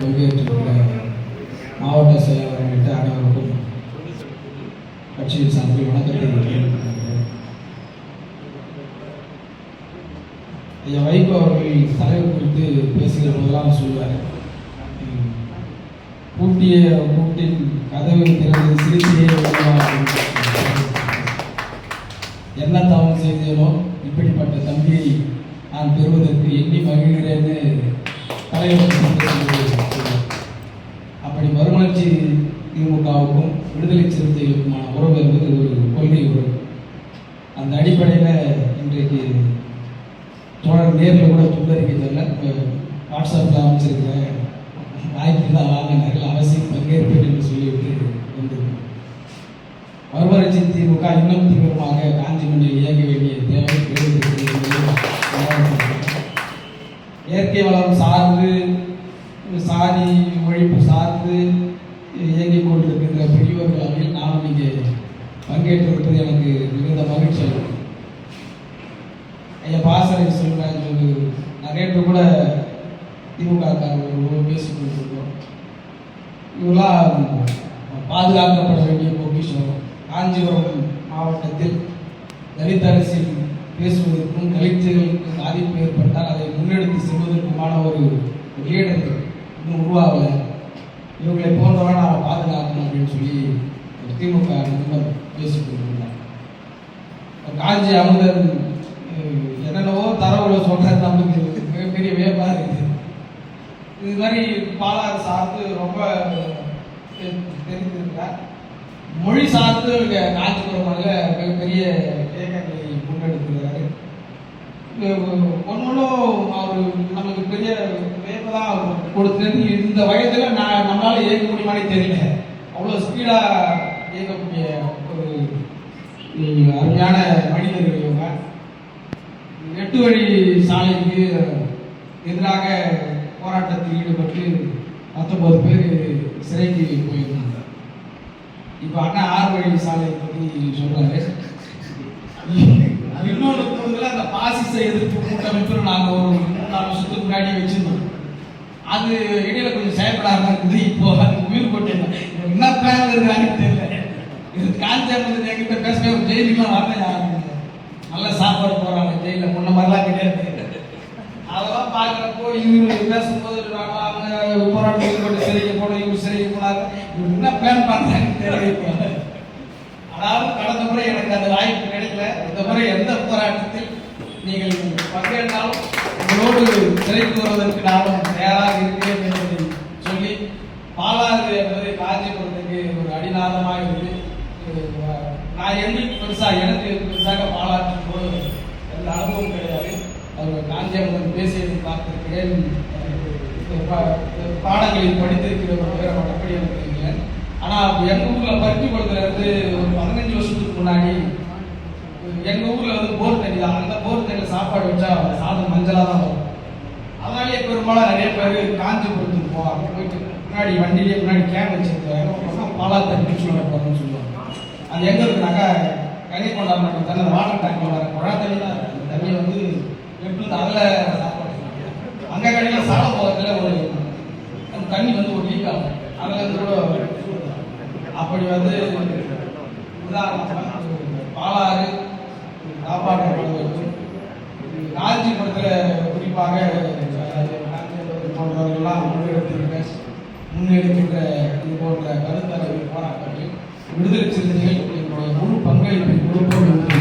பங்கேற்றிருக்கிற மாவட்ட செயலாளர் உள்ளிட்ட அனைவருக்கும் கட்சியின் சார்பில் வணக்கத்தை தெரிவித்துள்ளேன். ஐயா வைகோ அவர்கள் தலைவர் குறித்து பேசுகிற போதெல்லாம் சொல்வார், கூட்டிய கூட்டின் கதவை திறந்து சிரிச்சியே என்ன தவம் செய்தேனோ இப்படிப்பட்ட தம்பியை நான் பெறுவதற்கு எண்ணி மகிழ்கிறேன்னு தலைவர். அப்படி மறுமலர்ச்சி திமுகவுக்கும் விடுதலை சிறுத்தைகளுக்குமான உறவு என்பது ஒரு கொள்கை உறவு. அந்த அடிப்படையில் இன்றைக்கு தோழர் நேரில் கூட துண்டறிக்கை தெரியல, வாட்ஸ்அப்பில் அமைச்சிருக்கிறேன், வாய்ப்பு தான் வாங்க நிறைய அவசியம் பங்கேற்பேன் என்று சொல்லிவிட்டு வந்திருக்கோம். மறுமலர்ச்சி திமுக இன்னும் தீவிரமாக காஞ்சி மண்ணில் இயங்க வேண்டிய தேவை இயற்கை வளம் சார்ந்து சாதி ஒழிப்பு சார்ந்து இயங்கிக் கொண்டிருக்கின்ற பெரியவர்கள் அவையில் நானும் இங்கே பங்கேற்றிருப்பது எனக்கு மிகுந்த மகிழ்ச்சி அளிக்கும். ஐயா பாசறை சொல்கிறேன், நான் நேற்று கூட திமுக பேசிக் கொண்டிருக்கோம். இவெல்லாம் பாதுகாக்கப்பட வேண்டிய பொக்கிஷம். காஞ்சிபுரம் மாவட்டத்தில் தலித் அரசியல் பேசுவதற்கும் தலித்துகளுக்கு பாதிப்பு ஏற்பட்டால் அதை முன்னெடுத்து செல்வதற்குமான ஒரு லீடர் இன்னும் உருவாகலை. இவங்களை போன்றவரை நாம் பாதுகாக்கணும் அப்படின்னு சொல்லி திமுக நண்பர் பேசிக் கொண்டிருந்தார். காஞ்சி அமுதன் என்னென்னவோ தரவுகளை சொல்றது நமக்கு மிகப்பெரிய வியப்பாக இருக்குது. இது மாதிரி பாலாறு சார்ந்து ரொம்ப தெரிந்திருக்கிறார். மொழி சார்ந்து காஞ்சிபுரம் மிகப்பெரிய இயக்கங்களை முன்னெடுக்கிறாரு. ஒன்றும் அவர் நமக்கு பெரிய வியப்பதான் கொடுத்தது. இந்த வயதில் நம்மளால இயக்க முடியுமானே தெரியல. அவ்வளோ ஸ்பீடாக இயக்கக்கூடிய ஒரு அருமையான மனிதர்கள் இவங்க. 8 வழி சாலைக்கு எதிராக போராட்டத்தில் ஈடுபட்டு 19 பேர் சிறைக்கு போயிருந்தாங்க. இப்போ அண்ணா 6 வழி சாலை பற்றி சொல்றாரு. இன்னொரு தூரத்தில் அந்த பாசிச எதிர்ப்பு கூட்டமைப்பு நாங்கள் ஒரு 3-4 வருஷத்துக்கு முன்னாடி வச்சிருந்தோம். அது இடையில கொஞ்சம் செயல்படாம இருக்குது. இப்போ அது உயிர் போட்டு என்ன பிளான் இருக்கான்னு தெரியல. இது காஞ்சாமது என்கிட்ட பேசவே ஒரு ஜெயிலுக்குலாம் வரல. நல்ல சாப்பாடு போறாங்க ஜெயிலில், முன்ன மாதிரிலாம் கிடையாது. அதெல்லாம் பார்க்குறப்போ இவங்க பேசும்போது அவங்க போராட்டம் ஈடுபட்டு சிறைக்கு போனோம், இவங்க சிறைக்கு போனாங்க. இவங்க என்ன பிளான் பண்ணுறாங்கன்னு தெரியல. அதாவது கடந்த முறை எனக்கு அந்த வாய்ப்பு கிடைக்கல. இந்த முறை எந்த போராட்டத்தில் நீங்கள் பங்கேற்றாலும் உங்களோடு சிறைக்கு வருவதற்கு நானும் தயாராக இருக்கிறேன் என்பதை சொல்லி, பாலாறு என்பது காஞ்சிபுரத்துக்கு ஒரு அடிநாதமாக இருக்குது. நான் எனக்கு பெருசாக பாலாற்றின் போது எந்த அனுபவம் கிடையாது. அவர் காஞ்சிபுரம் பேசியதை பார்த்திருக்கிறேன், பாடங்களில் படித்திருக்கிற ஒரு பேரை மற்றபடி இருக்கிறீங்க. ஆனால் எங்கள் ஊரில் பருத்திக்குளத்துல இருந்து ஒரு 15 வருஷத்துக்கு முன்னாடி எங்கள் ஊரில் வந்து போர் தண்ணி தான். அந்த போர் தண்ணியில் சாப்பாடு வச்சா சாதம் மஞ்சளாக தான் வரும். அதனாலேயே பெரும்பாலும் நிறைய பேர் காஞ்சிபுரத்துக்கு போவாங்க. போயிட்டு முன்னாடி வண்டியிலே முன்னாடி கேன் வச்சிருக்காங்க, பாலா தண்ணி சொல்ல போகிறோம்னு சொல்லுவாங்க. அது எங்கே இருக்குனாக்கா கனிக்கொண்டா தண்ணி, அந்த வாட்டர் டேங்க்ல வர குழா தண்ணி தான். அந்த தண்ணியை வந்து எப்படி அதில் சாப்பாடு அங்கே கடையில் சாலை போகிறதுல ஒரு அந்த தண்ணி வந்து ஒரு லீக் ஆகும். அதில் இருந்து கூட அப்படி வந்து உதாரணமாக பாலாறு காப்பாற்றப்படுவதற்கு காஞ்சிபுரத்தில் குறிப்பாக போன்றவர்கள்லாம் முன்னெடுக்கின்ற இது போன்ற கருத்தரங்கு போராட்டத்தில் விடுதலை சிறுத்தைகள் எங்களுடைய முழு பங்களிப்பை கொடுப்போம் என்று